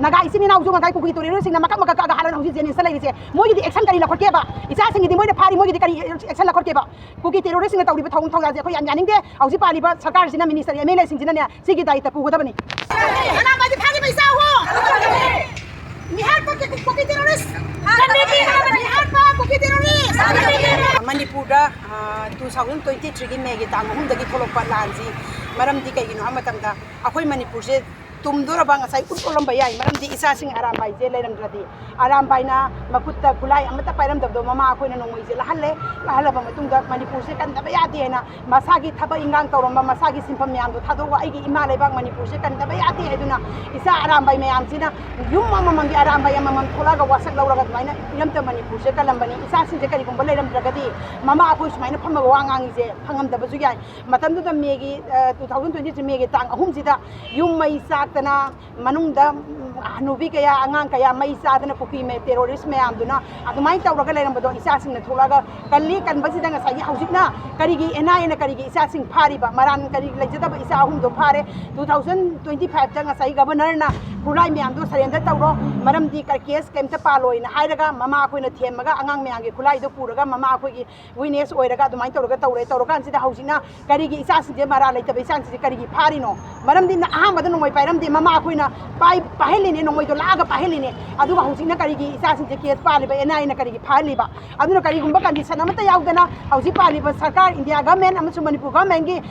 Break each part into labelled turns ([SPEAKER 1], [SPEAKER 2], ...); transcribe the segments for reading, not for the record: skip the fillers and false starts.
[SPEAKER 1] naga isini na uzunga kai kuki tori singna makak makak aga halan hausi jenin salai se moi gi action kari la khot ke ba isa singi di moi na phari moi gi kari action la khot ke ba kuki terrorist singna tawri ba thong thong ja khoi yaning de hausi pali ba sarkar sina minister MLA sing sina ne sigi dai ta pu go da bani ana ba di phagi paisa ho Mihal pa kuki terrorist Mihal pa kuki terrorist Manipurda 2023 gi megi tang hum da gi tholok pa lanji maram di kai gi no amatang da akhoi Manipur se tumdora bang asai utolam bayai maram di isa sing Arambai je leiram dradi Arambai na makutta kulai amata pairam dabdo mama akhoi na nongoi je lahalle ba matung da Manipur se kan da bayati na masagi thaba ingang tawramba masagi simpham myam do thado wa igi ima leibak Manipur se kan da bayati eduna isa Arambai mayam sina yum mama mangi Arambai mamam thola ga wasak lauraga maina ilamta Manipur se kalambani isa sing je kari gumba leiram dragadi mama akhoi sumaina phamaga wangang je phangam da bazu yai matam da megi 2023 megi tang ahum sida yum mai sak tana manungda hanubi kaya angang kaya mai sadana kuki me terrorist me amduna adumai tawraga leiram do isa sing na tholaga kalli kan basida nga sai hausik na karigi enai na karigi isa sing phari ba maran kari leijada ba isa ahum do phare 2025 ta nga sai governor na kulai me amdo surrender tawro maram di kar case kemta paloi na hairaga mama akoi na themaga angang me ange kulai do puraga mama akoi gi witness oiraga adumai tawraga tawragan sida hausina karigi isa sing je mara leita be sang sing karigi phari no maram di na aham badano moi pairam di mama akoi na pai paheline no moi do laga paheline aduga hausina karigi isa sing je case pali ba enai na karigi phali ba aduna kari gumba condition amata yaudana hausi pali ba sarkar India government amasu Manipur government gi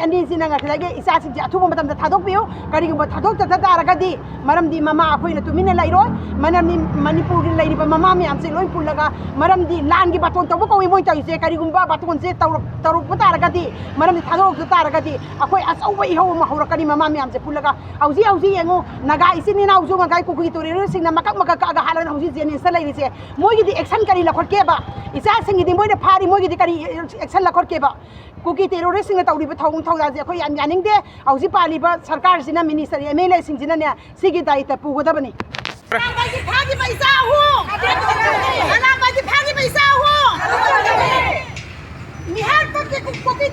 [SPEAKER 1] ani sina nga khilage isa sing je athuba matam da thadok biu kari gumba thadok ta ta di maram di mama akoi na tumina lairo manam ni Manipur gi lairi ba mama mi amse loi pulaga maram di lan gi baton to ko moi ta je kari gumba baton je taru pata ragadi maram di thadok ta ragadi akoi asau ba iho ma hora kari mama mi amse pulaga hausi yengo naga isini na uzunga kai kuki tori sing na makak makak aga halan hausi jenin salai se moi gi action kari la khot ke ba isa sing di moi na phari moi gi kari action la khot ke ba kuki terrorist sing na tawri ba thouwong thouda je khoi yaning de hausi pali ba sarkar sina minister MLA sing sina ne sigi dai ta pu go da bani Arambai gi phagi paisa ho Arambai gi phagi paisa ho Mihal pa kuki